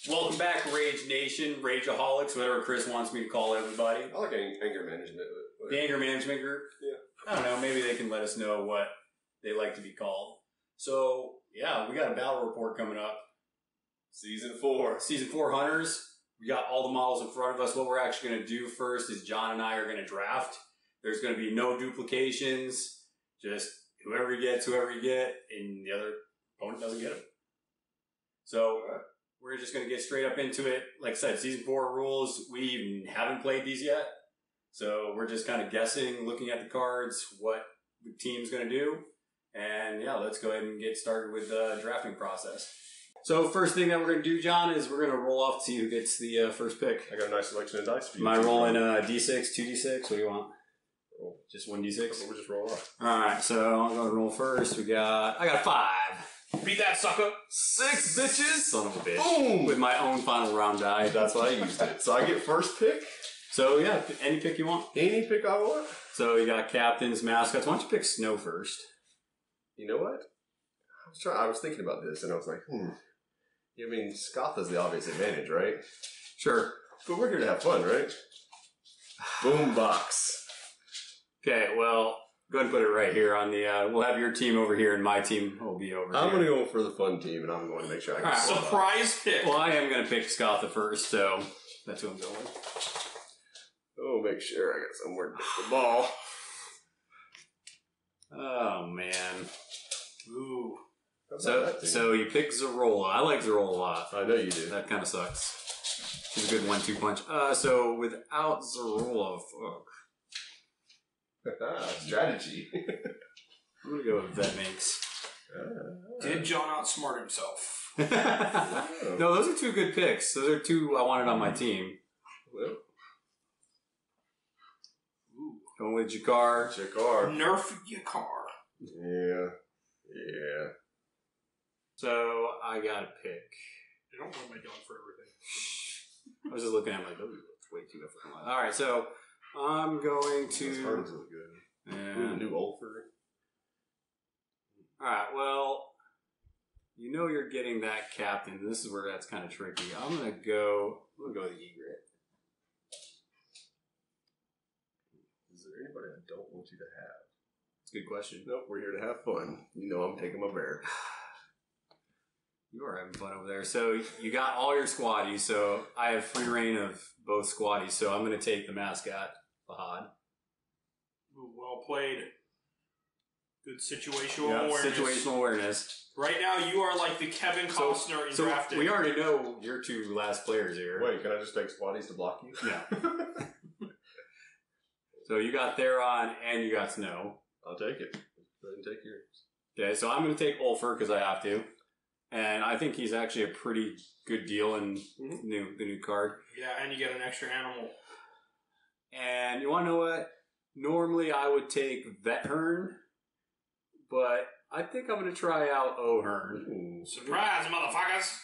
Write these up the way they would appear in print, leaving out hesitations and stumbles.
Welcome back, Rage Nation, Rageaholics, whatever Chris wants me to call everybody. I like anger management. The anger management group? Yeah. I don't know, maybe they can let us know what they like to be called. So, yeah, we got a battle report coming up. Season 4. Season 4 Hunters. We got all the models in front of us. What we're actually going to do first is John and I are going to draft. There's going to be no duplications. Just whoever you get, and the other opponent doesn't get them. So, we're just going to get straight up into it. Like I said, Season 4 rules, we haven't played these yet. So, we're just kind of guessing, looking at the cards, what the team's going to do. And, yeah, let's go ahead and get started with the drafting process. So, first thing that we're going to do, John, is we're going to roll off to see who gets the first pick. I got a nice selection of dice for you. Am I rolling D6, 2D6? What do you want? Just 1D6? We'll just roll off. Alright, so I'll go roll first. I got a 5. Beat that sucker. 6 bitches. Son of a bitch. Boom. With my own final round die. That's why I used it. So I get first pick. So yeah, any pick you want. Any pick I want. So you got captains, mascots. Why don't you pick Snow first? You know what? I was thinking about this and I was like, I mean, Scotha's the obvious advantage, right? Sure. But we're here to have fun, right? Boombox. Okay, well, go ahead and put it right here on the, we'll have your team over here and my team will be over I'm here. going to go for the fun team and I'm going to make sure I get Surprise pick. Well, I am going to pick Scotha first, so that's who I'm going. Oh, make sure I got somewhere to put the ball. Oh, man. Ooh. So you pick Zerola. I like Zerola a lot. I know you do. That kind of sucks. She's a good 1-2 punch. So without Zerola, Strategy. I'm going to go with Vetminx. Did John outsmart himself? No, those are two good picks. Those are two I wanted on my team. Well. Going with Jakar. Nerf Yakar. Yeah. So I got to pick. I don't want my dog for everything. I was just looking at my like, that's way too difficult. All right, so I'm going to. This card is really good. Yeah. Ooh, new Ulfer. All right, well, you know you're getting that captain. This is where that's kind of tricky. I'm gonna go with the Egret. Is there anybody I don't want you to have? It's a good question. Nope, we're here to have fun. You know I'm taking my bear. You are having fun over there. So you got all your squaddies. So I have free reign of both squaddies. So I'm going to take the mascot, Fahad. Ooh, well played. Good situational awareness. Situational awareness. Right now, you are like the Kevin Costner in drafting. We already know your two last players here. Wait, can I just take squaddies to block you? Yeah. So you got Theron and you got Snow. I'll take it. Go ahead and take yours. Okay, so I'm going to take Ulfer because I have to. And I think he's actually a pretty good deal in the new card. Yeah, and you get an extra animal. And you want to know what? Normally I would take Vethern, but I think I'm going to try out O'Hearn. Surprise, motherfuckers!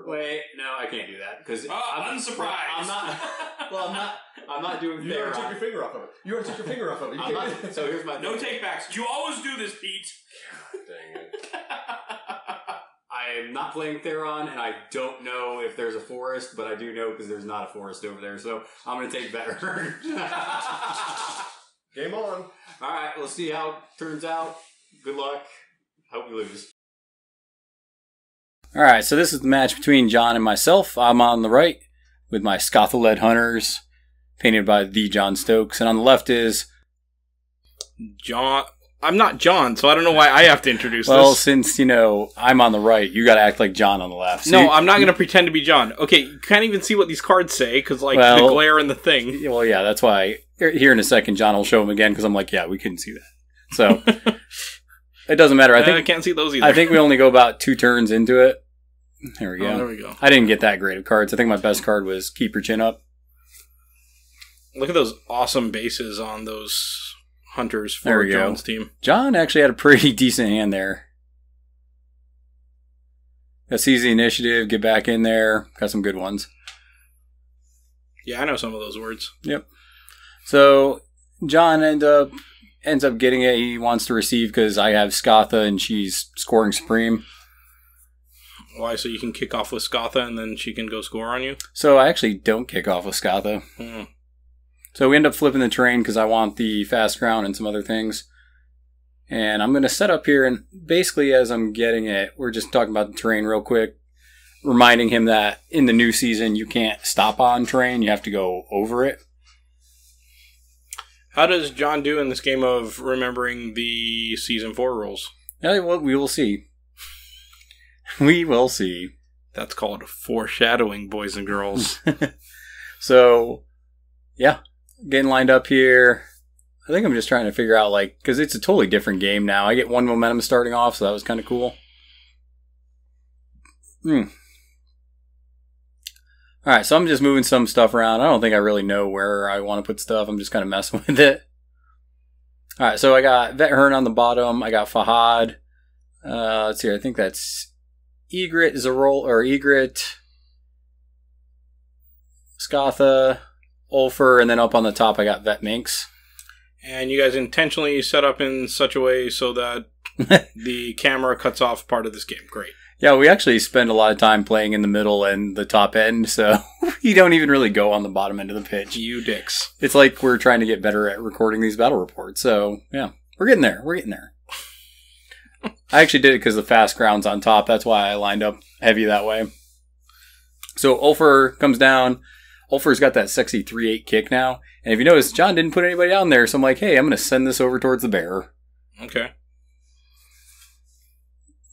Wait, no, I can't do that because I'm unsurprised. I'm not. Well, I'm not doing. You already took your finger off of it. I'm not, so here's my no takebacks. You always do this, Pete. Dang it. I'm not playing Theron, and I don't know if there's a forest, but I do know because there's not a forest over there. So I'm going to take Vethern. Game on. All right, we'll see how it turns out. Good luck. Hope you lose. All right, so this is the match between John and myself. I'm on the right with my Scotha-led Hunters, painted by the John Stokes, and on the left is John. I'm not John, so I don't know why I have to introduce this. Well, since, I'm on the right, you got to act like John on the left. So I'm not going to pretend to be John. Okay, you can't even see what these cards say, because, the glare in the thing. Well, yeah, that's why. Here in a second, John will show them again, because I'm like, yeah, we couldn't see that. So, it doesn't matter. I can't see those either. I think we only go about 2 turns into it. There we go. Oh, there we go. I didn't get that great of cards. I think my best card was Keep Your Chin Up. Look at those awesome bases on those Hunters for John's team. John actually had a pretty decent hand there. Got seize the initiative, get back in there. Got some good ones. Yeah, I know some of those words. Yep. So John ends up getting it. He wants to receive because I have Scotha and she's scoring supreme. Why? So you can kick off with Scatha and then she can go score on you? So I actually don't kick off with Scatha. So we end up flipping the terrain because I want the fast ground and some other things. And I'm going to set up here, and basically as I'm getting it, we're just talking about the terrain real quick, reminding him that in the new season you can't stop on terrain, you have to go over it. How does John do in this game of remembering the Season 4 rules? Yeah, well, we will see. We will see. That's called foreshadowing, boys and girls. So, yeah, getting lined up here. I think I'm just trying to figure out, like, because it's a totally different game now. I get one momentum starting off, so that was kind of cool. Alright, so I'm just moving some stuff around. I don't think I really know where I want to put stuff. I'm just kind of messing with it. Alright, so I got Vet Hearn on the bottom. I got Fahad. Let's see, I think that's Egret, Egret, Scatha, Ulfer, and then up on the top I got Vet Minx. And you guys intentionally set up in such a way so that the camera cuts off part of this game. Great. Yeah, we actually spend a lot of time playing in the middle and the top end, so you don't even really go on the bottom end of the pitch. You dicks. It's like we're trying to get better at recording these battle reports, so yeah, we're getting there. I actually did it because the fast ground's on top. That's why I lined up heavy that way. So Ulfer comes down. Ulfer's got that sexy 3-8 kick now. And if you notice, John didn't put anybody down there, so I'm like, hey, I'm going to send this over towards the bear. Okay.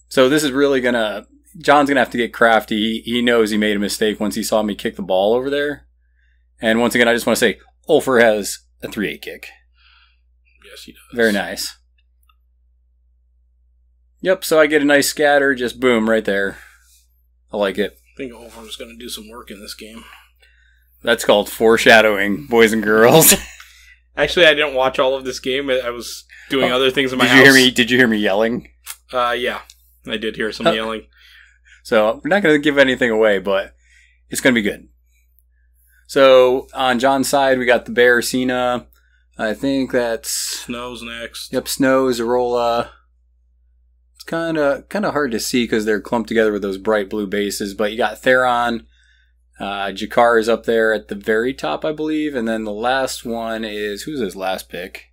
So this is really going to... John's going to have to get crafty. He knows he made a mistake once he saw me kick the ball over there. And once again, I just want to say, Ulfer has a 3-8 kick. Yes, he does. Very nice. Yep, so I get a nice scatter, just boom, right there. I like it. I think Ulfer's going to do some work in this game. That's called foreshadowing, boys and girls. Actually, I didn't watch all of this game. I was doing other things in my house. Did you hear me yelling? Yeah, I did hear some yelling. So, we're not going to give anything away, but it's going to be good. So, on John's side, we got the Bear, Cena. I think that's... Snow's next. Yep, Snow, Zarola. It's kind of hard to see because they're clumped together with those bright blue bases, but you got Theron. Jakar is up there at the very top, I believe. And then the last one is... Who's his last pick?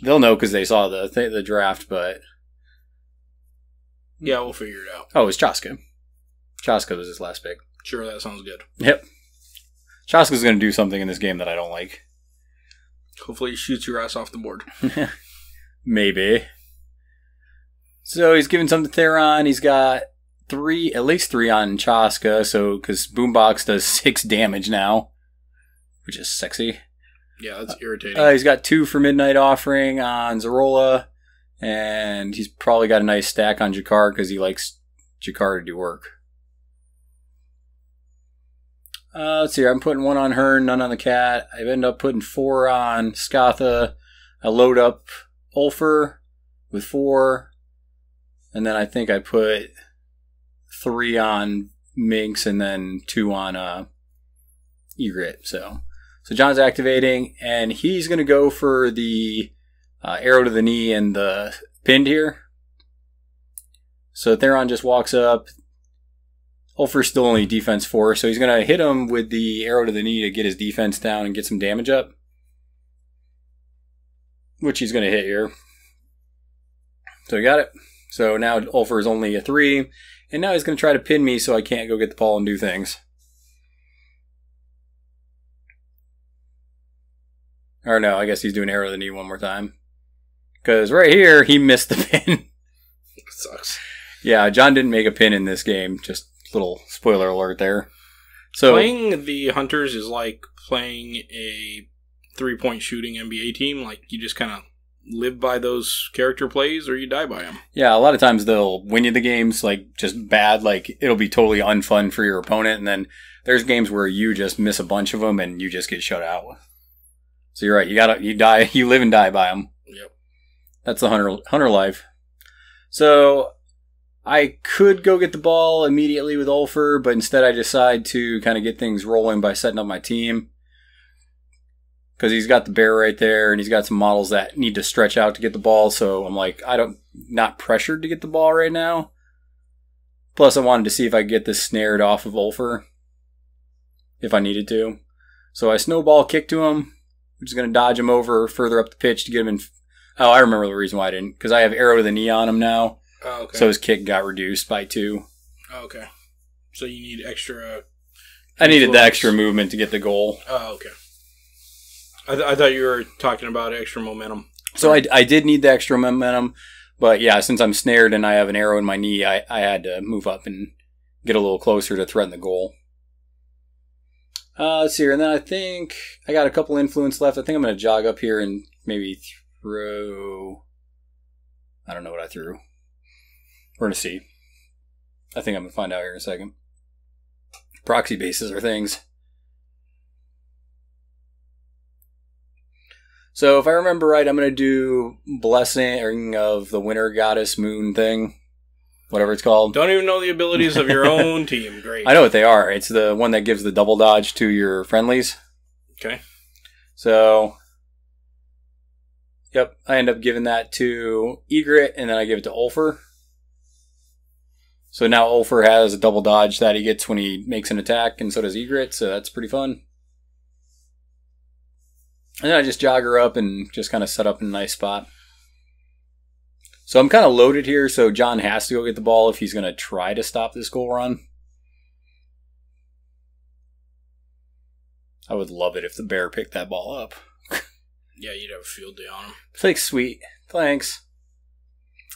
They'll know because they saw the draft, but... Yeah, we'll figure it out. Oh, it's Chaska. Chaska was his last pick. Sure, that sounds good. Yep. Chaska's going to do something in this game that I don't like. Hopefully he shoots your ass off the board. Maybe. So he's giving some to Theron. He's got at least three on Chaska, so because Boombox does 6 damage now, which is sexy. Yeah, that's irritating. He's got 2 for Midnight Offering on Zarola, and he's probably got a nice stack on Jakar because he likes Jakar to do work. Let's see here. I'm putting 1 on her, none on the cat. I end up putting 4 on Scatha. I load up Ulfer with 4. And then I think I put 3 on Minx and then 2 on Egret. So John's activating, and he's going to go for the arrow to the knee and the pinned here. So Theron just walks up. Ulfer's still only defense 4, so he's going to hit him with the arrow to the knee to get his defense down and get some damage up. Which he's going to hit here. So he got it. So now Ulfer is only a 3, and now he's going to try to pin me so I can't go get the ball and do things. Or no, I guess he's doing arrow to the knee one more time. Because right here, he missed the pin. It sucks. Yeah, John didn't make a pin in this game. Just little spoiler alert there. So playing the Hunters is like playing a 3-point shooting NBA team. Like, you just kind of live by those character plays or you die by them. Yeah, a lot of times they'll win you the games, like, just bad. Like, it'll be totally unfun for your opponent. And then there's games where you just miss a bunch of them and you just get shut out. So you're right. You live and die by them. Yep. That's the hunter life. So I could go get the ball immediately with Ulfer, but instead I decide to kind of get things rolling by setting up my team. Because he's got the bear right there, and he's got some models that need to stretch out to get the ball, so I'm like, not pressured to get the ball right now. Plus, I wanted to see if I could get this snared off of Ulfer. If I needed to. So I snowball kick to him. I'm just going to dodge him over further up the pitch to get him in. Oh, I remember the reason why I didn't. Because I have Arrow to the Knee on him now. Oh, okay. So his kick got reduced by 2. Oh, okay. So you need extra... I needed the extra movement to get the goal. Oh, okay. I thought you were talking about extra momentum. So I did need the extra momentum. But yeah, since I'm snared and I have an arrow in my knee, I had to move up and get a little closer to threaten the goal. Let's see here. And then I think I got a couple influence left. I think I'm going to jog up here and maybe throw... I don't know what I threw. We're going to see. I think I'm going to find out here in a second. Proxy bases are things. So if I remember right, I'm going to do Blessing of the Winter Goddess Moon thing. Whatever it's called. Don't even know the abilities of your own team. Great. I know what they are. It's the one that gives the double dodge to your friendlies. Okay. So, yep, I end up giving that to Egret, and then I give it to Ulfer. So now Ulfer has a double dodge that he gets when he makes an attack, and so does Egret, so that's pretty fun. And then I just jog her up and just kind of set up in a nice spot. So I'm kind of loaded here, so John has to go get the ball if he's going to try to stop this goal run. I would love it if the bear picked that ball up. Yeah, you'd have a field day on him. Thanks, sweet. Thanks.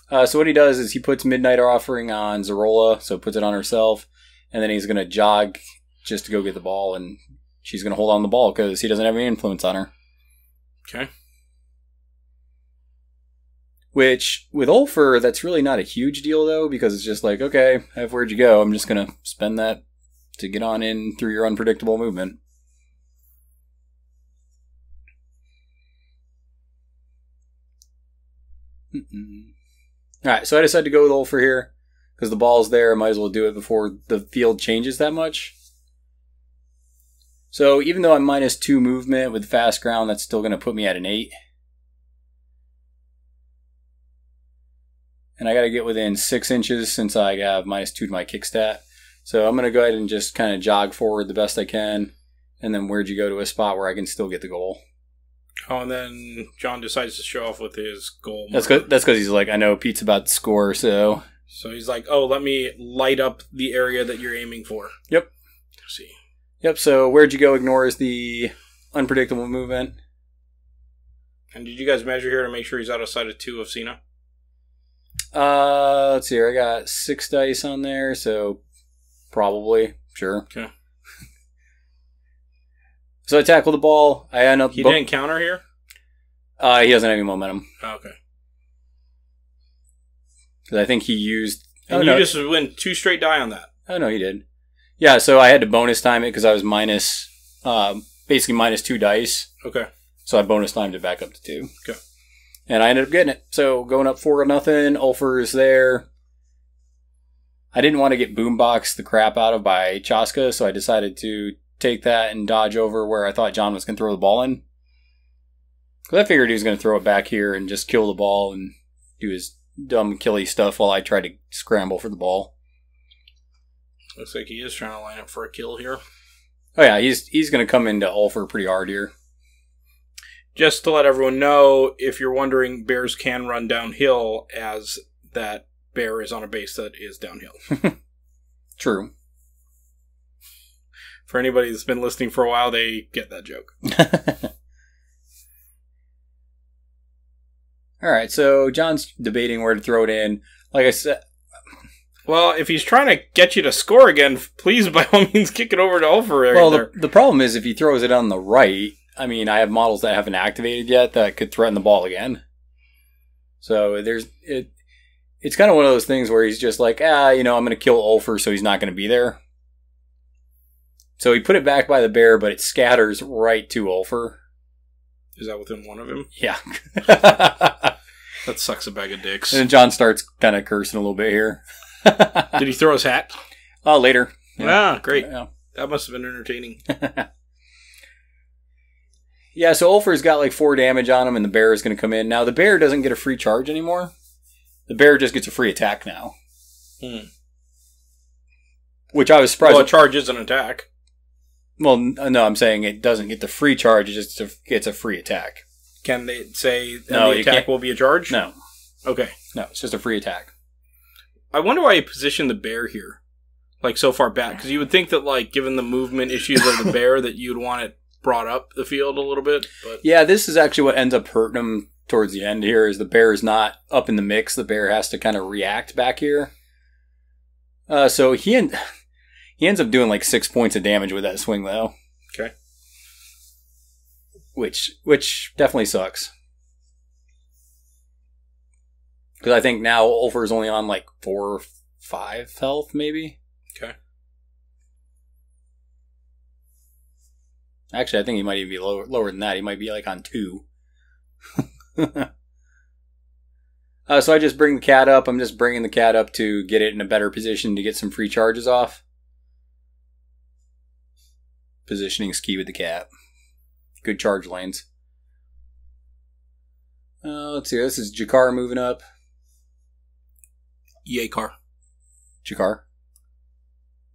So what he does is he puts Midnight Offering on Zarola, so puts it on herself, and then he's going to jog just to go get the ball, and she's going to hold on the ball because he doesn't have any influence on her. Okay. Which, with Ulfer, that's really not a huge deal, though, because it's just like, okay, where'd you go? I'm just going to spend that to get on in through your unpredictable movement. Alright, so I decided to go with Ulfer here, because the ball's there, I might as well do it before the field changes that much. So, even though I'm -2 movement with fast ground, that's still going to put me at an 8. And I got to get within 6 inches since I have -2 to my kick stat. So I'm going to go ahead and just kind of jog forward the best I can. And then where'd you go to a spot where I can still get the goal? Oh, and then John decides to show off with his goal. That's because he's like, I know Pete's about to score, so... So he's like, oh, let me light up the area that you're aiming for. Yep. Let's see. Yep, so where'd you go ignores the unpredictable movement. And did you guys measure here to make sure he's out of sight of 2 of Cena? Let's see here. I got 6 dice on there, so probably. Sure. Okay. So I tackle the ball. I end up... He didn't counter here? He doesn't have any momentum. Oh, okay. Because I think he used... And you just win 2 straight die on that. Oh, no, he did. Yeah, so I had to bonus time it because I was basically -2 dice. Okay. So I bonus timed it back up to 2. Okay. And I ended up getting it. So going up 4-0. Ulfer is there. I didn't want to get boomboxed the crap out of by Chaska, so I decided to take that and dodge over where I thought John was going to throw the ball in. Because I figured he was going to throw it back here and just kill the ball and do his dumb killy stuff while I tried to scramble for the ball. Looks like he is trying to line up for a kill here. Oh yeah, he's going to come into Ulfer pretty hard here. Just to let everyone know, if you're wondering, bears can run downhill as that bear is on a base that is downhill. True. For anybody that's been listening for a while, they get that joke. Alright, so John's debating where to throw it in. Like I said... Well, if he's trying to get you to score again, please, by all means, kick it over to Ulfer. Well, the problem is if he throws it on the right... I mean, I have models that haven't activated yet that could threaten the ball again. So it's kind of one of those things where he's just like, I'm going to kill Ulfer, so he's not going to be there. So he put it back by the bear, but it scatters right to Ulfer. Is that within 1 of him? Yeah. That sucks a bag of dicks. And then John starts kind of cursing a little bit here. Did he throw his hat? Oh, later. Yeah, great. Yeah. That must have been entertaining. Yeah, so Ulfer's got like 4 damage on him, and the bear is going to come in. Now, the bear doesn't get a free charge anymore. The bear just gets a free attack now. Which I was surprised. Well, a charge is an attack. Well, no, I'm saying it doesn't get the free charge. It just gets a free attack. Can they say No, the you attack can't. will be a charge? No, Okay. no, it's just a free attack. I wonder why you positioned the bear here, like so far back, because you would think that, like, given the movement issues of the bear, that you'd want it brought up the field a little bit. But Yeah, this is actually what ends up hurting him towards the end here. Is the bear is not up in the mix. The bear has to kind of react back here. So he ends up doing like 6 points of damage with that swing, though. Okay. Which definitely sucks. Because I think now Ulfer is only on like 4 or 5 health, maybe. Okay. Actually, I think he might even be lower than that. He might be like on 2. So I just bring the cat up. I'm just bringing the cat up to get it in a better position to get some free charges off. Positioning ski with the cat. Good charge lanes. Let's see. This is Jakar moving up. EA car. Jakar.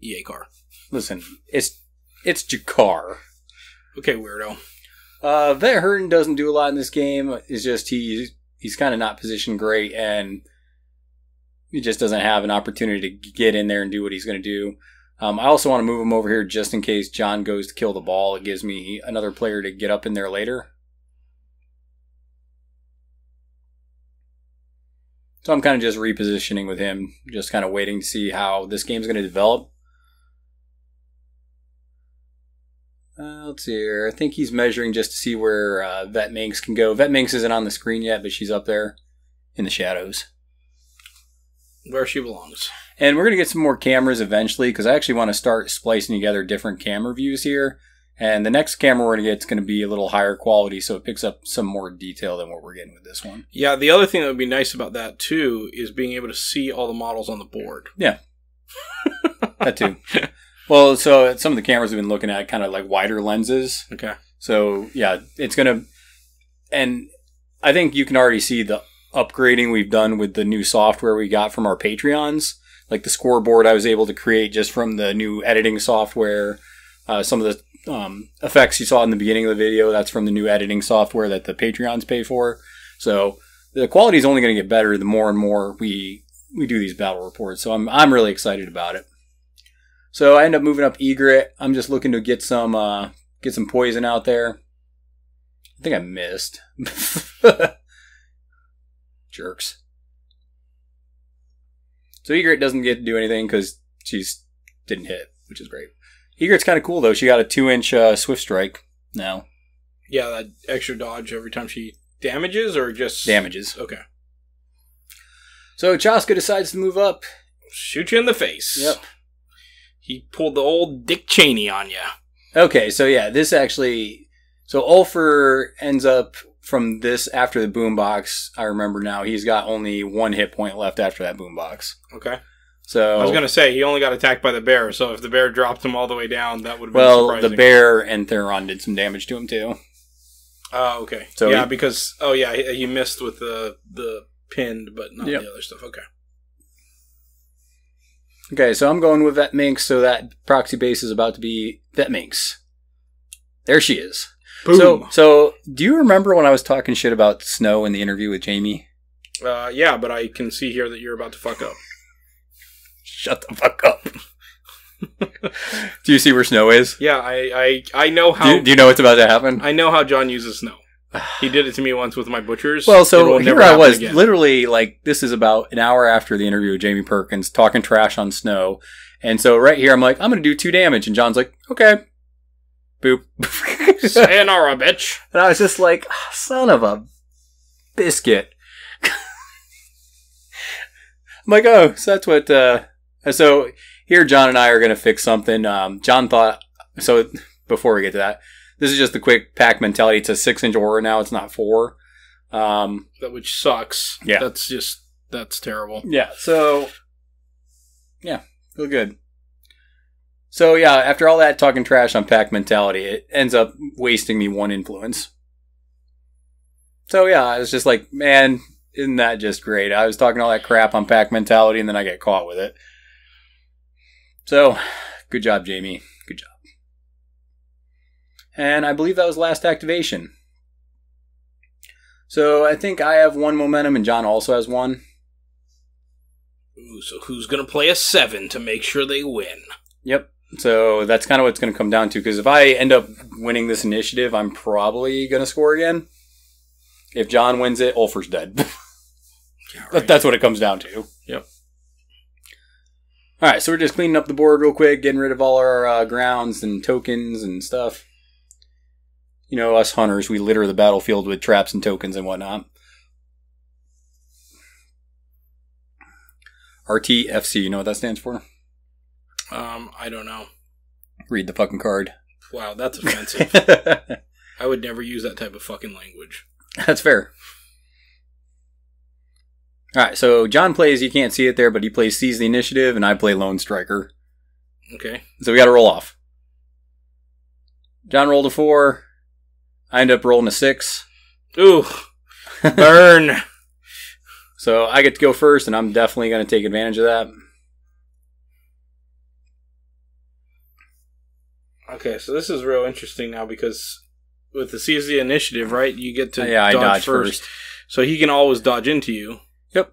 EA car. Listen, it's Jakar. Okay, weirdo. Vet Herden doesn't do a lot in this game. It's just he's kind of not positioned great, and he just doesn't have an opportunity to get in there and do what he's going to do. I also want to move him over here just in case John goes to kill the ball. It gives me another player to get up in there later. So I'm kind of just repositioning with him, just kind of waiting to see how this game's going to develop. Let's see here. I think he's measuring just to see where Vet Minx can go. Vet Minx isn't on the screen yet, but she's up there in the shadows. Where she belongs. And we're going to get some more cameras eventually, because I actually want to start splicing together different camera views here. And the next camera we're going to get is going to be a little higher quality, so it picks up some more detail than what we're getting with this one. Yeah, the other thing that would be nice about that, too, is being able to see all the models on the board. Yeah. That too. Well, so some of the cameras we've been looking at kind of like wider lenses. Okay. So, yeah, it's going to... And I think you can already see the upgrading we've done with the new software we got from our Patreons. Like the scoreboard I was able to create just from the new editing software. Some of the effects you saw in the beginning of the video, that's from the new editing software that the Patreons pay for. So the quality is only going to get better the more and more we do these battle reports. So I'm really excited about it. So I end up moving up Egret. I'm just looking to get some poison out there. I think I missed. Jerks. So Egret doesn't get to do anything because she's didn't hit, which is great. Egret's kind of cool though. She got a 2-inch Swift Strike now. Yeah, that extra dodge every time she damages or just... Damages. Okay. So Chaska decides to move up. Shoot you in the face. Yep. He pulled the old Dick Cheney on you. Okay, so yeah, this actually... So Ulfer ends up from this after the boombox. I remember now. He's got only 1 hit point left after that boombox. Okay. So I was going to say, he only got attacked by the bear, so if the bear dropped him all the way down, that would have been surprising. Well, the bear and Theron did some damage to him too. Oh, okay. So yeah, because... Oh, yeah, he missed with the pinned, but not Yep. the other stuff. Okay. Okay, so I'm going with Vet Minx, so that proxy base is about to be Vet Minx. There she is. Boom. So do you remember when I was talking shit about Snow in the interview with Jamie? Yeah, but I can see here that you're about to fuck up. Shut the fuck up. Do you see where Snow is? Yeah, I know how... Do you know what's about to happen? I know how John uses Snow. He did it to me once with my butchers. Well, It so will here never I happen was, again. literally, like, this is about an hour after the interview with Jamie Perkins, talking trash on Snow. And so right here, I'm like, I'm going to do 2 damage. And John's like, okay. Boop. Sayonara, bitch. And I was just like, son of a biscuit. I'm like, oh, so that's what, so here John and I are going to fix something. John thought, so before we get to that, this is just the quick pack mentality. It's a 6-inch aura now. It's not 4. Which sucks. Yeah. That's terrible. Yeah. So, yeah, feel good. So yeah, after all that talking trash on pack mentality, it ends up wasting me 1 influence. So yeah, I was just like, man, isn't that just great? I was talking all that crap on pack mentality and then I get caught with it. So, good job, Jamie. Good job. And I believe that was last activation. So I think I have 1 momentum and John also has 1. Ooh, so who's going to play a 7 to make sure they win? Yep. So that's kind of what it's going to come down to. Because if I end up winning this initiative, I'm probably going to score again. If John wins it, Ulfer's dead. Yeah, right. That's what it comes down to. Yep. Alright, so we're just cleaning up the board real quick, getting rid of all our grounds and tokens and stuff. You know, us hunters, we litter the battlefield with traps and tokens and whatnot. RTFC, you know what that stands for? I don't know. Read the fucking card. Wow, that's offensive. I would never use that type of fucking language. That's fair. Alright, so John plays, you can't see it there, but he plays Seize the Initiative, and I play Lone Striker. Okay. So we gotta roll off. John rolled a 4. I end up rolling a 6. Ooh. Burn. So I get to go first, and I'm definitely going to take advantage of that. Okay, so this is real interesting now because with the Seize the Initiative, right, you get to I dodge first. So he can always dodge into you. Yep.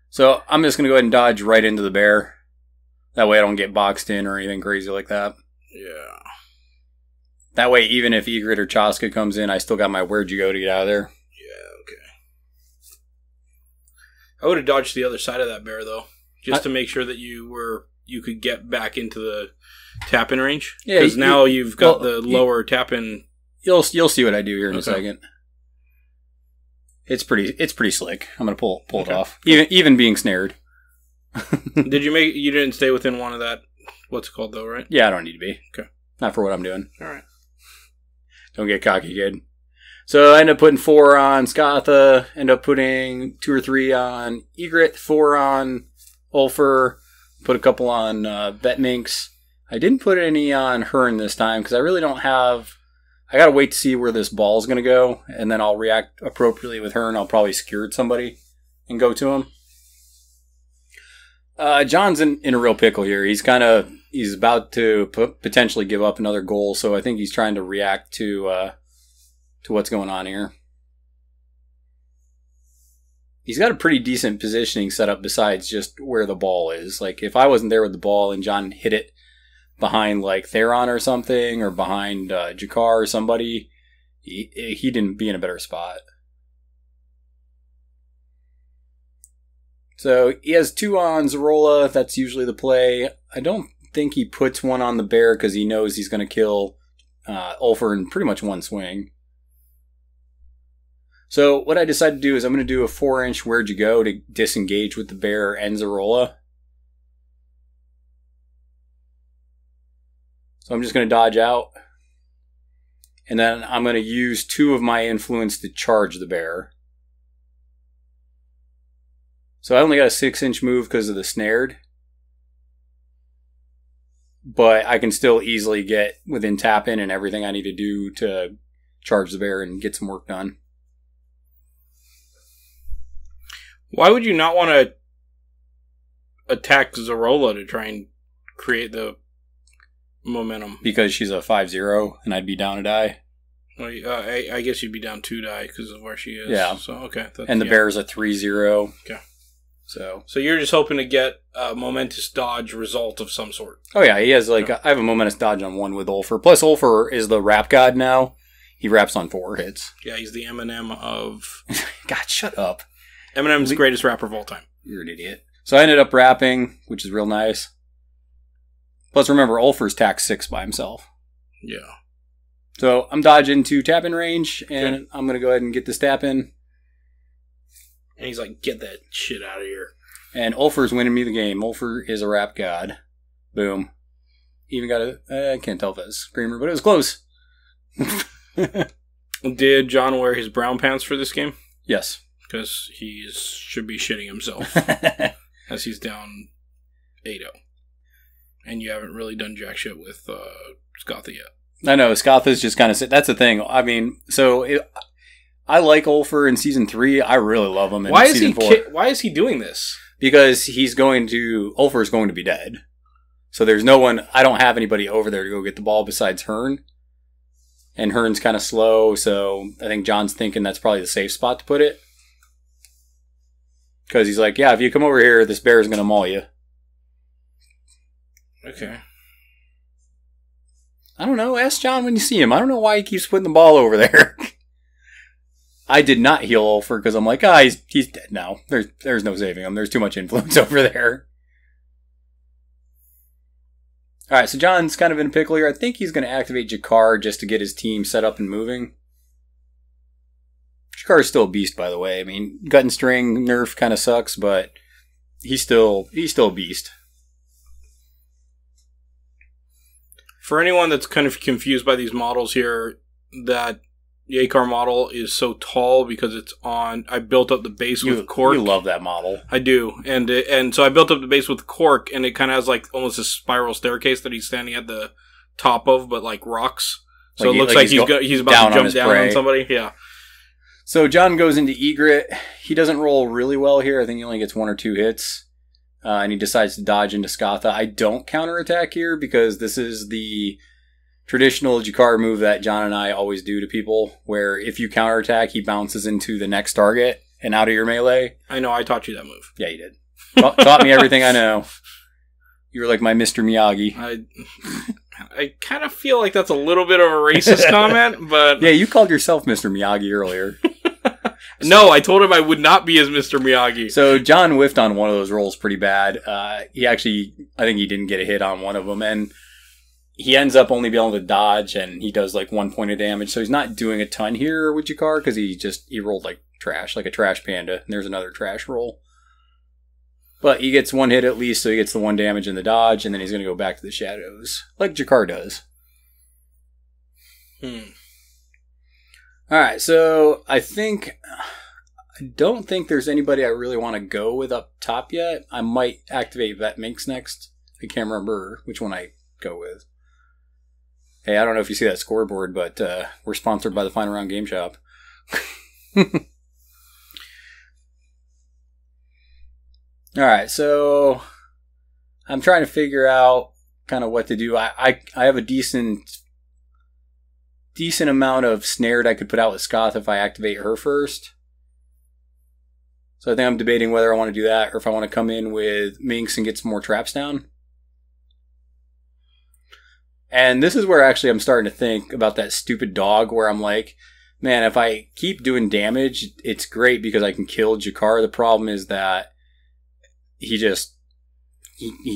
So I'm just going to go ahead and dodge right into the bear. That way I don't get boxed in or anything crazy like that. Yeah. That way, even if Egret or Chaska comes in, I still got my Where'd You Go to get out of there. Yeah, okay. I would have dodged the other side of that bear, though. Just to make sure that you could get back into the tap-in range. Yeah, because now you've got the lower tap-in. You'll see what I do here in a second. It's pretty slick. I'm gonna pull it off. Even being snared. You didn't stay within one of that, what's it called though, right? Yeah, I don't need to be. Okay. Not for what I'm doing. Alright. Don't get cocky, kid. So I end up putting 4 on Scatha, end up putting 2 or 3 on Egret, 4 on Ulfer, put a couple on Vetminx. I didn't put any on Hearn this time because I really don't have... I gotta wait to see where this ball's gonna go, and then I'll react appropriately with Hearn. I'll probably skewered somebody and go to him. John's in a real pickle here. He's about to potentially give up another goal, so I think he's trying to react to what's going on here. He's got a pretty decent positioning set up besides just where the ball is. Like, if I wasn't there with the ball and John hit it behind, like, Theron or something, or behind Jakar or somebody, he didn't be in a better spot. So, he has 2 on Zarola. That's usually the play. I don't think he puts 1 on the bear because he knows he's going to kill Ulfer in pretty much one swing. So, what I decided to do is I'm going to do a 4-inch Where'd You Go to disengage with the bear and Zarola. So I'm just going to dodge out. And then I'm going to use 2 of my influence to charge the bear. So I only got a 6-inch move because of the snared. But I can still easily get within tap-in and everything I need to do to charge the bear and get some work done. Why would you not want to attack Zarola to try and create the momentum? Because she's a 5-0 and I'd be down a die. Well, I guess you'd be down 2 die because of where she is. Yeah. So, okay. And the bear's a 3-0. Okay. So you're just hoping to get a momentous dodge result of some sort. Oh yeah, he has I have a momentous dodge on 1 with Ulfer. Plus Ulfer is the rap god now. He raps on 4 hits. Yeah, he's the Eminem of... God, shut up. Eminem's the greatest rapper of all time. You're an idiot. So I ended up rapping, which is real nice. Plus remember, Ulfer's tax 6 by himself. Yeah. So I'm dodging to tap-in range, and I'm going to go ahead and get this tap-in. And he's like, get that shit out of here. And Ulfer's winning me the game. Ulfer is a rap god. Boom. Even got I can't tell if it was a screamer, but it was close. Did John wear his brown pants for this game? Yes. Because he should be shitting himself as he's down 8-0. And you haven't really done jack shit with Scatha yet. I know. Scatha's just kind of... That's the thing. I mean, I like Ulfer in Season 3. I really love him in Season 4. Why is he doing this? Because Ulfer is going to be dead. So there's no one, I don't have anybody over there to go get the ball besides Hearn. And Hearn's kind of slow, so I think John's thinking that's probably the safe spot to put it. Because he's like, yeah, if you come over here, this bear is going to maul you. Okay. I don't know. Ask John when you see him. I don't know why he keeps putting the ball over there. I did not heal Ulfer because I'm like, he's dead now. There's no saving him. There's too much influence over there. All right, so John's kind of in a pickle here. I think he's going to activate Jakar just to get his team set up and moving. Jakar is still a beast, by the way. I mean, Gut and String nerf kind of sucks, but he's still a beast. For anyone that's kind of confused by these models here, that Jakar model is so tall because it's on. I built up the base with cork. You love that model. I do, and so I built up the base with cork, and it kind of has like almost a spiral staircase that he's standing at the top of, but like rocks. So it looks like he's about to jump down on somebody. Yeah. So John goes into Egret. He doesn't roll really well here. I think he only gets 1 or 2 hits. And he decides to dodge into Skatha. I don't counterattack here because this is the traditional Jakar move that John and I always do to people, where if you counterattack, he bounces into the next target and out of your melee. I know, I taught you that move. Yeah, you did. Taught me everything I know. You were like my Mr. Miyagi. I kind of feel like that's a little bit of a racist comment, but... Yeah, you called yourself Mr. Miyagi earlier. No, I told him I would not be as Mr. Miyagi. So John whiffed on one of those rolls pretty bad. He actually, I think he didn't get a hit on one of them, and he ends up only being able to dodge, and he does like 1 point of damage. So he's not doing a ton here with Jakar because he rolled like trash, like a trash panda. And there's another trash roll. But he gets 1 hit at least, so he gets the 1 damage in the dodge, and then he's going to go back to the shadows, like Jakar does. Alright, so I don't think there's anybody I really want to go with up top yet. I might activate Vet Minx next. I can't remember which one I go with. Hey, I don't know if you see that scoreboard, but we're sponsored by the Final Round Game Shop. Alright, so I'm trying to figure out kind of what to do. I have a decent amount of snared I could put out with Skath if I activate her first. So I think I'm debating whether I want to do that or if I want to come in with Minx and get some more traps down. And this is where actually I'm starting to think about that stupid dog where I'm like, man, if I keep doing damage, it's great because I can kill Jakar. The problem is that he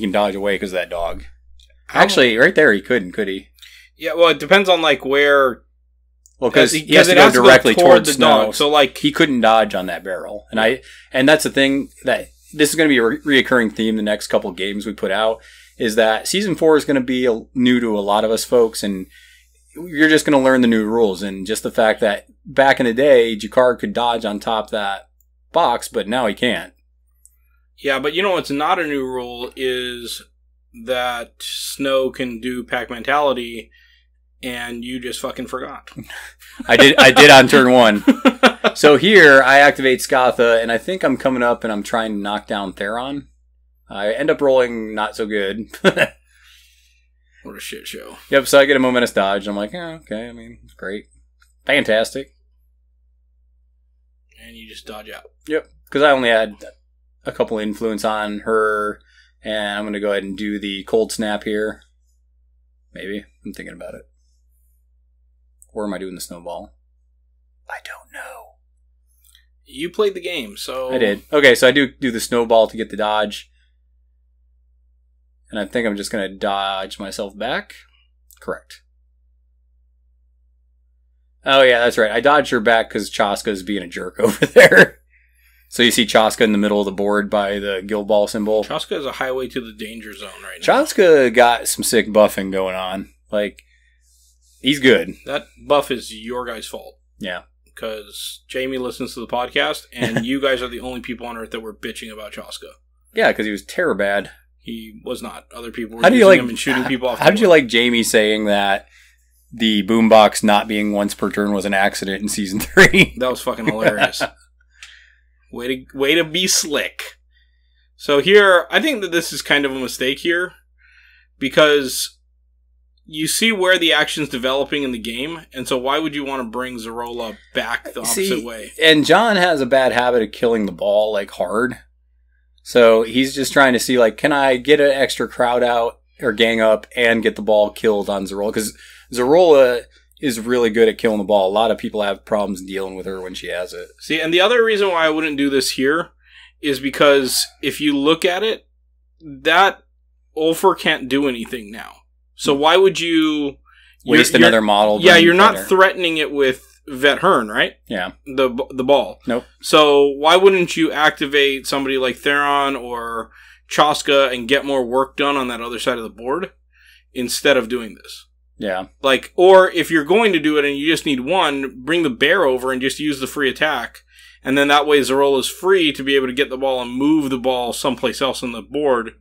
can dodge away because of that dog. Actually, right there he couldn't, could he? Yeah, well, it depends on like where. Well, because he has to go directly towards the dog, so like he couldn't dodge on that barrel, and that's the thing that this is going to be a reoccurring theme the next couple of games we put out is that season 4 is going to be new to a lot of us folks, and you're just going to learn the new rules, and just the fact that back in the day Jakar could dodge on top of that box, but now he can't. Yeah, but you know what's not a new rule is that Snow can do pack mentality. And you just fucking forgot. I did on turn 1. So here, I activate Skatha, and I think I'm coming up and I'm trying to knock down Theron. I end up rolling not so good. What a shit show. Yep, so I get a momentous dodge. I'm like, okay, I mean, it's great. Fantastic. And you just dodge out. Yep, because I only had a couple influence on her, and I'm going to go ahead and do the cold snap here. Maybe. I'm thinking about it. Or am I doing the snowball? I don't know. You played the game, so... I did. Okay, so I do the snowball to get the dodge. And I think I'm just going to dodge myself back. Correct. Oh yeah, that's right. I dodged her back because Chaska's being a jerk over there. So you see Chaska in the middle of the board by the guild ball symbol. Chaska is a highway to the danger zone right now. Chaska got some sick buffing going on. Like, he's good. That buff is your guys' fault. Yeah. Because Jamie listens to the podcast, and you guys are the only people on Earth that were bitching about Chaska. Yeah, because he was terror bad. He was not. Other people were using him and shooting people off. How did you like Jamie saying that the boombox not being once per turn was an accident in Season 3? That was fucking hilarious. Way to be slick. So here, I think that this is kind of a mistake here. because you see where the action's developing in the game, and so why would you want to bring Zerola back the opposite way? And John has a bad habit of killing the ball, like, hard. So he's just trying to see, like, can I get an extra crowd out or gang up and get the ball killed on Zerola? Because Zerola is really good at killing the ball. A lot of people have problems dealing with her when she has it. See, and the other reason why I wouldn't do this here is because if you look at it, that Ulfer can't do anything now. So why would you waste another model? Yeah, you're not threatening it with Vet Hearn, right? Yeah. The ball. Nope. So why wouldn't you activate somebody like Theron or Chaska and get more work done on that other side of the board instead of doing this? Yeah. Like, or if you're going to do it and you just need one, bring the bear over and just use the free attack. And then that way Zerola's free to be able to get the ball and move the ball someplace else on the board.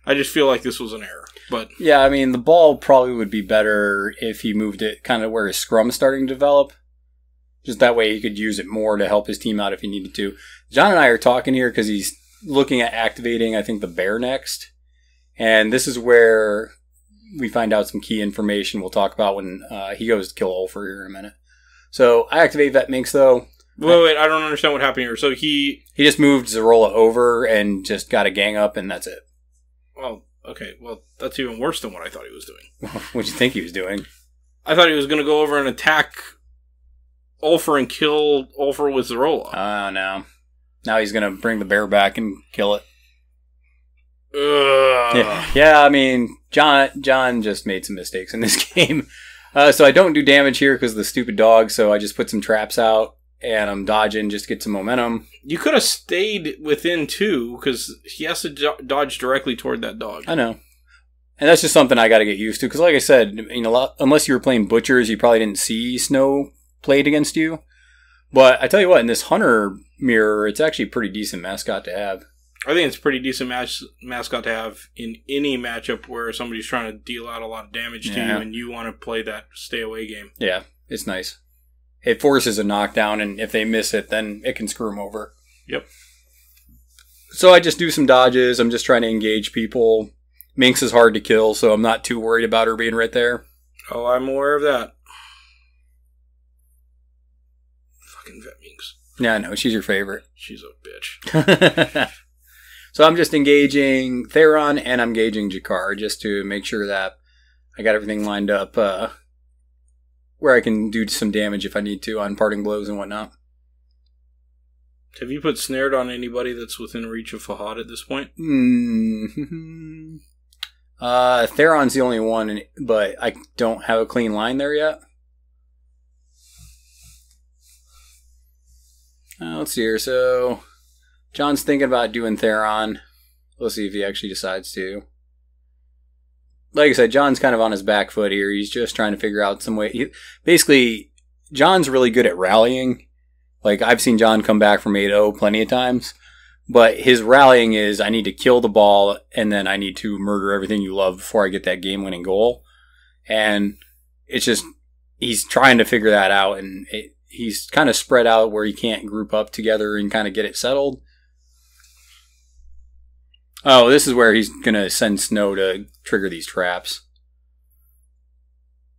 I just feel like this was an error. But yeah, I mean, the ball probably would be better if he moved it kind of where his scrum's starting to develop. Just that way he could use it more to help his team out if he needed to. John and I are talking here because he's looking at activating, I think, the bear next. And this is where we find out some key information we'll talk about when he goes to kill Ulfer here in a minute. So I activate Vet Minx, though. Wait, I don't understand what happened here. So he just moved Zerola over and just got a gang up, and that's it. Well, okay. Well, that's even worse than what I thought he was doing. What'd you think he was doing? I thought he was going to go over and attack Ulfer and kill Ulfer with Zerola. Oh, no. Now he's going to bring the bear back and kill it. Yeah, I mean, John just made some mistakes in this game. So I don't do damage here because of the stupid dog, so I just put some traps out, and I'm dodging just to get some momentum. You could have stayed within 2, because he has to dodge directly toward that dog. I know. And that's just something I got to get used to, because like I said, unless you were playing Butchers, you probably didn't see Snow played against you. But I tell you what, in this Hunter mirror, it's actually a pretty decent mascot to have. I think it's a pretty decent mascot to have in any matchup where somebody's trying to deal out a lot of damage to you and you want to play that stay away game. Yeah, it's nice. It forces a knockdown, and if they miss it, then it can screw them over. Yep. So I just do some dodges. I'm just trying to engage people. Minx is hard to kill, so I'm not too worried about her being right there. Oh, I'm aware of that. Fucking Vet Minx. Yeah, I know. She's your favorite. She's a bitch. So I'm just engaging Theron, and I'm engaging Jakar, just to make sure that I got everything lined up where I can do some damage if I need to on parting blows and whatnot. Have you put snared on anybody that's within reach of Fahad at this point? Theron's the only one, but I don't have a clean line there yet. Let's see here. So John's thinking about doing Theron. We'll see if he actually decides to. Like I said, John's kind of on his back foot here. He's just trying to figure out some way. Basically, John's really good at rallying. Like, I've seen John come back from 8-0 plenty of times. But his rallying is, I need to kill the ball, and then I need to murder everything you love before I get that game-winning goal. And it's just, he's trying to figure that out, and he's kind of spread out where he can't group up together and kind of get it settled. Oh, this is where he's going to send Snow to trigger these traps.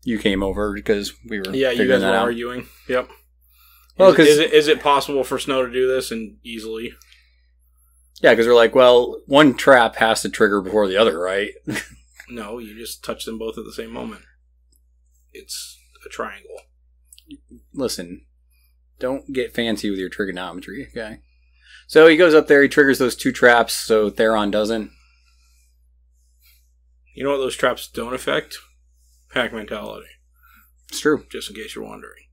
You came over because we were you guys were arguing. Yep. Well, is it possible for Snow to do this and easily? Yeah, because we're like, well, one trap has to trigger before the other, right? No, you just touch them both at the same moment. It's a triangle. Listen, don't get fancy with your trigonometry, okay? So he goes up there, he triggers those 2 traps, so Theron doesn't. You know what those traps don't affect? Pack mentality. It's true. Just in case you're wondering.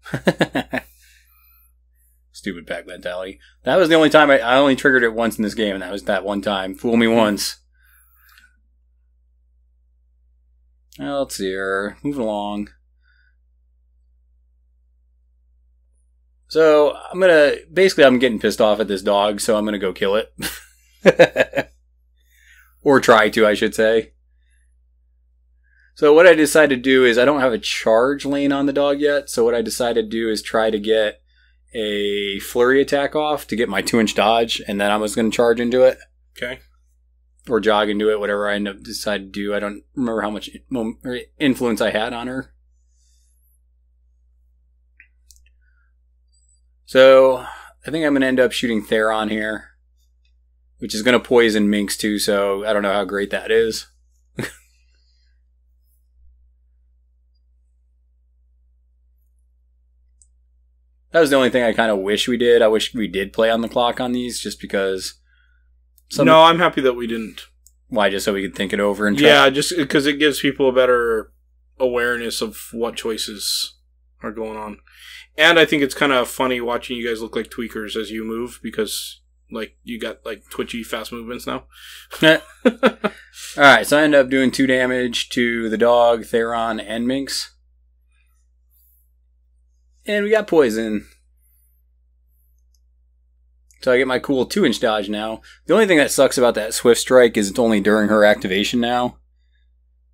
Stupid pack mentality. That was the only time I only triggered it once in this game, and that was that one time. Fool me once. Now, let's see here. Moving along. So, I'm getting pissed off at this dog, so I'm gonna go kill it. Or try to, I should say. So what I decided to do is, I don't have a charge lane on the dog yet, so what I decided to do is try to get a flurry attack off to get my 2-inch dodge, and then I was going to charge into it. Okay. or jog into it, whatever I end up deciding to do. I don't remember how much influence I had on her. So I think I'm going to end up shooting Theron here, which is going to poison Minx too, so I don't know how great that is. That was the only thing I kind of wish we did. I wish we did play on the clock on these, just because... No, I'm happy that we didn't. Why? Just so we could think it over and try? Yeah, just because it gives people a better awareness of what choices are going on. And I think it's kind of funny watching you guys look like tweakers as you move, because like you got like twitchy fast movements now. Alright, so I end up doing 2 damage to the dog, Theron, and Minx. And we got poison. So I get my cool 2-inch dodge now. The only thing that sucks about that Swift Strike is it's only during her activation now.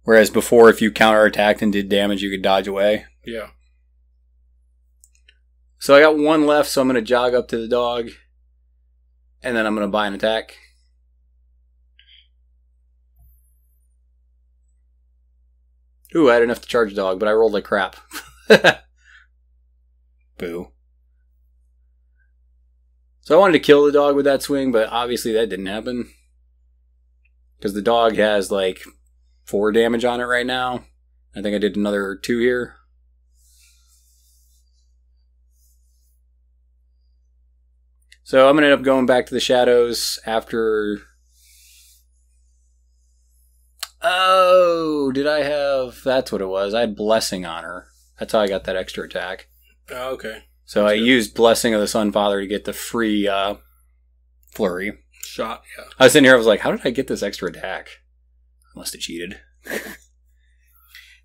Whereas before, if you counterattacked and did damage, you could dodge away. Yeah. So I got 1 left, so I'm going to jog up to the dog. And then I'm going to buy an attack. Ooh, I had enough to charge the dog, but I rolled like crap. Boo. So I wanted to kill the dog with that swing, but obviously that didn't happen. Because the dog has like 4 damage on it right now. I think I did another 2 here. So I'm going to end up going back to the shadows after... Oh, did I have... That's what it was. I had Blessing on her. That's how I got that extra attack. Oh, okay. So I used Blessing of the Sun Father to get the free flurry. Shot, yeah. I was sitting here, I was like, how did I get this extra attack? I must have cheated.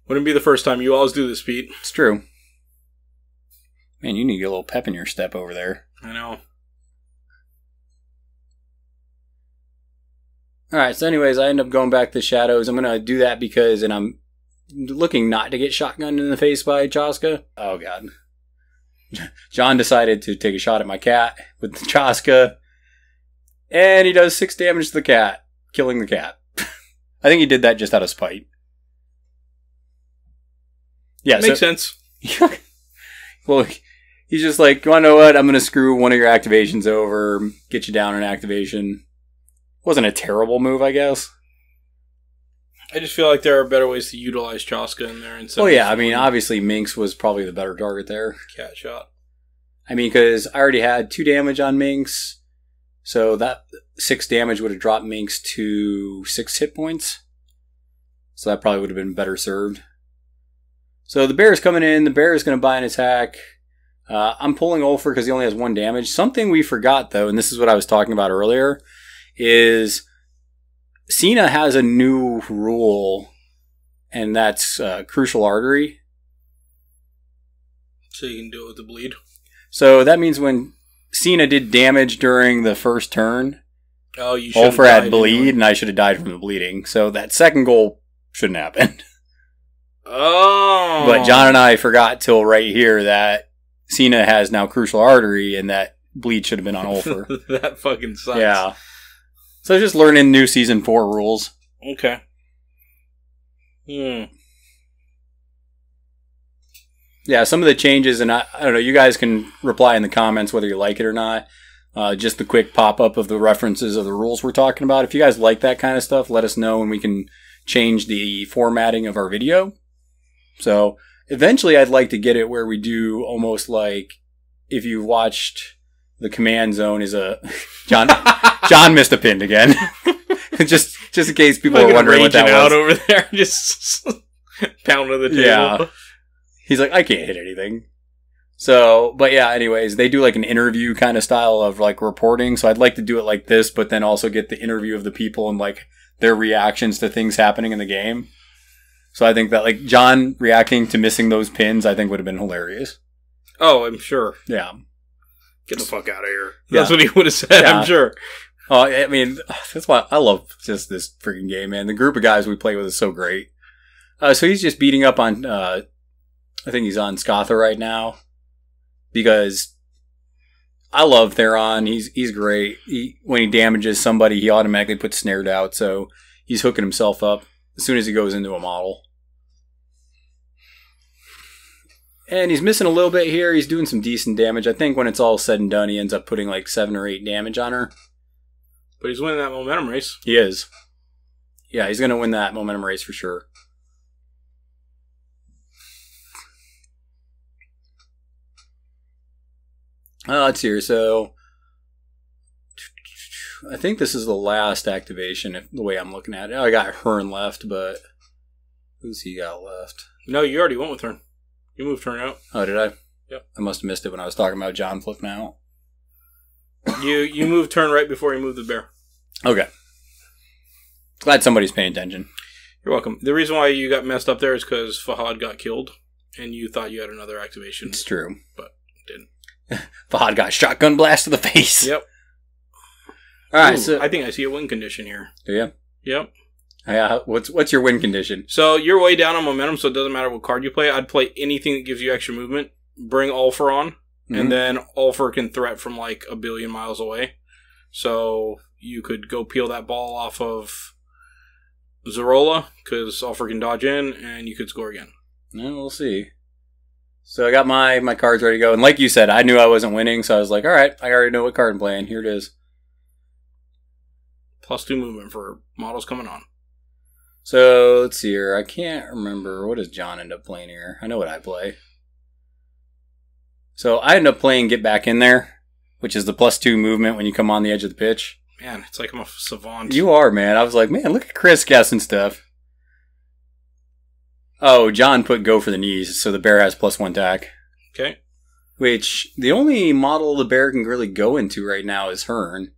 Wouldn't be the first time. You always do this, Pete. It's true. Man, you need to get a little pep in your step over there. I know. Alright, so anyways, I end up going back to the shadows. I'm going to do that because, and I'm looking not to get shotgunned in the face by Chaska. Oh, God. John decided to take a shot at my cat with the Chaska. And he does 6 damage to the cat, killing the cat. I think he did that just out of spite. Yeah, Makes sense. Well, he's just like, you want to know what? I'm going to screw one of your activations over, get you down an activation. Wasn't a terrible move, I guess. I just feel like there are better ways to utilize Chaska in there. Oh, yeah. I mean, obviously, Minx was probably the better target there. Cat shot. I mean, because I already had 2 damage on Minx. So that 6 damage would have dropped Minx to 6 hit points. So that probably would have been better served. So the bear is coming in. The bear is going to buy an attack. I'm pulling Ulfer because he only has 1 damage. Something we forgot, though, and this is what I was talking about earlier, is Cena has a new rule, and that's Crucial Artery. So you can do it with the bleed. So that means when Cena did damage during the first turn, Ulfer had bleed, anyway. And I should have died from the bleeding. So that second goal shouldn't happen. Oh. But John and I forgot till right here that Cena has now Crucial Artery, and that bleed should have been on Ulfer. That fucking sucks. Yeah. So just learning new Season 4 rules. Okay. Yeah, some of the changes, and I don't know, you guys can reply in the comments whether you like it or not. Just the quick pop-up of the references of the rules we're talking about. If you guys like that kind of stuff, let us know and we can change the formatting of our video. So, eventually I'd like to get it where we do almost like, if you watched the Command Zone is a... John missed a pin again. just in case people are wondering what that was. Out over there, just pounding the table. Yeah. He's like, I can't hit anything. So, but yeah, anyways, they do like an interview kind of style of like reporting. So I'd like to do it like this, but then also get the interview of the people and like their reactions to things happening in the game. So I think that like John reacting to missing those pins, I think would have been hilarious. Oh, I'm sure. Yeah. Get the fuck out of here. Yeah. That's what he would have said, Yeah. I'm sure. Oh, I mean, that's why I love just this freaking game, man. The group of guys we play with is so great. So he's just beating up on, I think he's on Scatha right now. Because I love Theron. He's great. When he damages somebody, he automatically puts snared out, so he's hooking himself up as soon as he goes into a model. And he's missing a little bit here. He's doing some decent damage. I think when it's all said and done, he ends up putting like 7 or 8 damage on her. But he's winning that momentum race. He is. Yeah, he's going to win that momentum race for sure. Let's see here. So, I think this is the last activation, the way I'm looking at it. I got Hearn left, but who's he got left? No, you already went with Hearn. You moved Hearn out. Oh, did I? Yep. I must have missed it when I was talking about John flipping out. You moved Hearn right before you moved the bear. Okay. Glad somebody's paying attention. You're welcome. The reason why you got messed up there is because Fahad got killed, and you thought you had another activation. It's true. But didn't. Fahad got shotgun blast to the face. Yep. All right, Ooh, so I think I see a win condition here. do you? Yep. Yeah. What's your win condition? So you're way down on momentum, so it doesn't matter what card you play. I'd play anything that gives you extra movement. Bring Ulfar on, and then Ulfar can threat from like a billion miles away. So you could go peel that ball off of Zerola, because Ulfar can dodge in, and you could score again. No, we'll see. So I got my cards ready to go, and like you said, I knew I wasn't winning, so I was like, all right, I already know what card I'm playing. Here it is. +2 movement for models coming on. So let's see here. I can't remember. What does John end up playing here? I know what I play. So I end up playing Get Back in There, which is the +2 movement when you come on the edge of the pitch. Man, it's like I'm a savant. You are, man. I was like, man, look at Chris guessing stuff. Oh, John put Go for the Knees, so the bear has +1 tack. Okay. Which, the only model the bear can really go into right now is Hearn.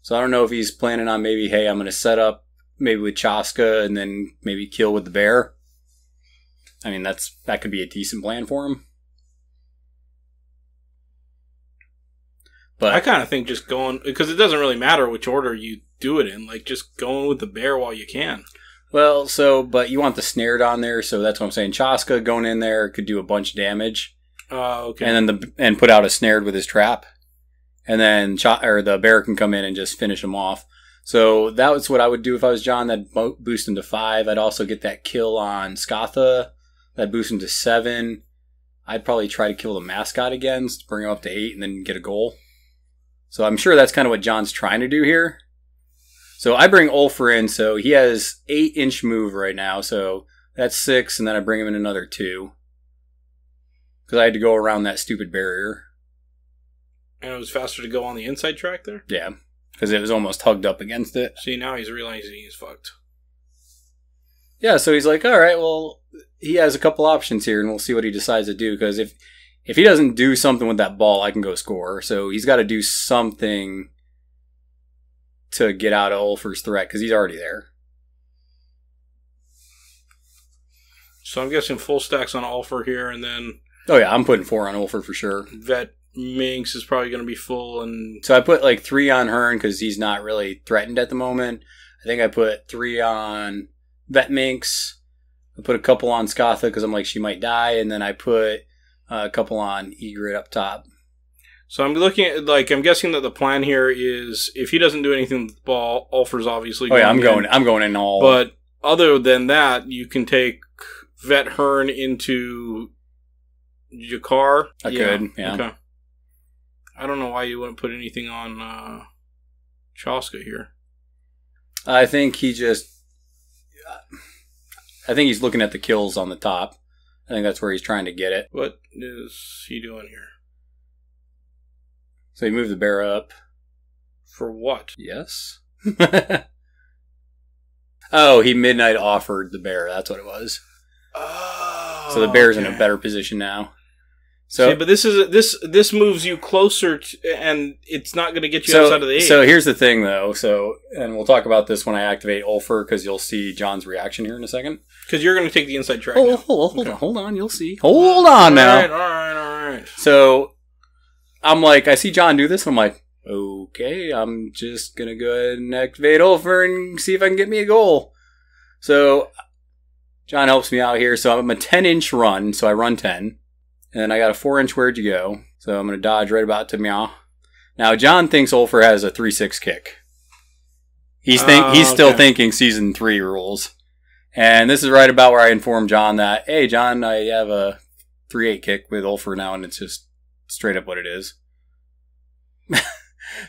So I don't know if he's planning on maybe, hey, I'm going to set up maybe with Chaska and then maybe kill with the bear. I mean, that could be a decent plan for him. But I kind of think just going, because it doesn't really matter which order you do it in, like just going with the bear while you can. Well, but you want the snared on there, so that's what I'm saying. Chaska going in there could do a bunch of damage. Okay. And then and put out a snared with his trap. And then the bear can come in and just finish him off. So that was what I would do if I was John. That'd boost him to 5. I'd also get that kill on Scatha. That'd boost him to 7. I'd probably try to kill the mascot again, to bring him up to 8, and then get a goal. So I'm sure that's kind of what John's trying to do here. So I bring Ulfar in, so he has 8-inch move right now. So that's 6, and then I bring him in another 2. Because I had to go around that stupid barrier. And it was faster to go on the inside track there? Yeah, because it was almost hugged up against it. See, now he's realizing he's fucked. Yeah, so he's like, all right, well, he has a couple options here, and we'll see what he decides to do. Because if he doesn't do something with that ball, I can go score. So he's got to do something to get out of Ulfar's threat, because he's already there. So I'm guessing full stacks on Ulfar here, and then... Oh yeah, I'm putting 4 on Ulfar for sure. Vet Minx is probably going to be full, and... So I put like 3 on Hearn, because he's not really threatened at the moment. I think I put 3 on Vet Minx. I put a couple on Scatha, because I'm like, she might die, and then I put a couple on Egret up top. So I'm looking at, like, I'm guessing that the plan here is if he doesn't do anything with the ball, Ulfar's obviously going in. I'm going in all. But other than that, you can take Vet Hearn into Jakar. I could, yeah. Okay. I don't know why you wouldn't put anything on Chaska here. I think he's looking at the kills on the top. I think that's where he's trying to get it. What is he doing here? So he moved the bear up. For what? Yes. Oh, he midnight offered the bear. That's what it was. Oh. So the bear's in a better position now. So, see, but this moves you closer to, and it's not going to get you outside of the 8. So here's the thing, though. And we'll talk about this when I activate Ulfar, because you'll see John's reaction here in a second. Because you're going to take the inside track. Hold on. You'll see. Hold on now. All right. So I'm like, I see John do this, and I'm like, okay, I'm just going to go ahead and activate Ulfar and see if I can get me a goal. So John helps me out here. So I'm a 10-inch run, so I run 10. And then I got a 4-inch where'd you go. So I'm going to dodge right about to meow. Now, John thinks Ulfer has a 3-6 kick. He's still thinking Season 3 rules. And this is right about where I informed John that, hey, John, I have a 3-8 kick with Ulfer now, and it's just straight up what it is.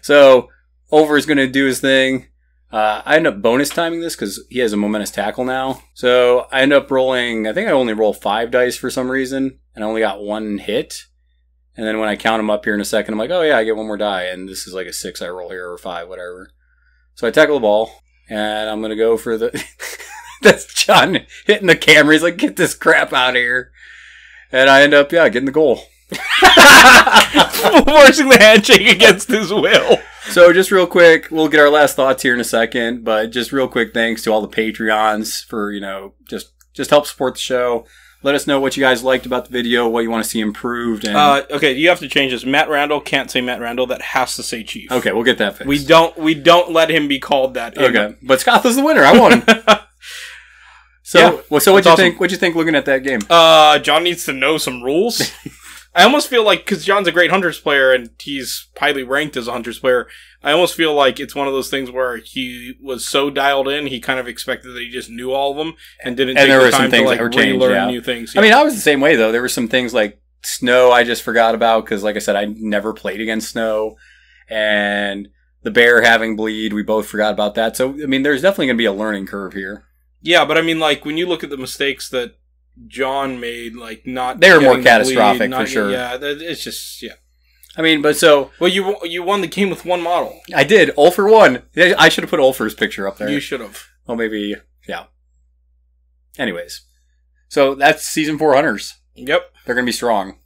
So, Ulfer is going to do his thing. I end up bonus timing this because he has a momentous tackle now. So, I end up rolling, I think I only roll 5 dice for some reason, and I only got 1 hit. And then when I count them up here in a second, I'm like, oh yeah, I get 1 more die, and this is like a 6 I roll here, or 5, whatever. So I tackle the ball, and I'm going to go for the... That's John hitting the camera. He's like, get this crap out of here. And I end up, getting the goal. Forcing the handshake against his will. So just real quick, we'll get our last thoughts here in a second, but just real quick thanks to all the Patreons for, just help support the show. Let us know what you guys liked about the video, what you want to see improved. And okay, you have to change this. Matt Randall can't say Matt Randall. That has to say Chief. Okay, we'll get that fixed. We don't let him be called that. Okay, but Scott was the winner. I won him. So what'd you awesome. think? What'd you think looking at that game? John needs to know some rules. I almost feel like, because John's a great Hunters player and he's highly ranked as a Hunters player, I almost feel like it's one of those things where he was so dialed in, he kind of expected that he just knew all of them and didn't take the time to relearn new things. Yeah. I mean, I was the same way though. There were some things like Snow I just forgot about because, like I said, I never played against Snow, and the bear having bleed, we both forgot about that. So, I mean, there's definitely going to be a learning curve here. Yeah, but I mean, like, when you look at the mistakes that John made, like, they were more catastrophic, for sure. Yeah, it's just, yeah. I mean, but so... Well, you won the game with 1 model. I did. Ulfer won. I should have put Ulfer's picture up there. You should have. Well, maybe, yeah. Anyways. So, that's Season 4 Hunters. Yep. They're going to be strong.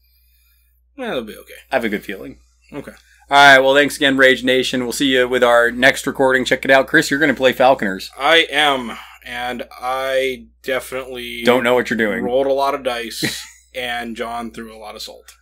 Yeah, they'll be okay. I have a good feeling. Okay. All right, well, thanks again, Rage Nation. We'll see you with our next recording. Check it out. Chris, you're going to play Falconers. I am. And I definitely... Don't know what you're doing. Rolled a lot of dice, and John threw a lot of salt.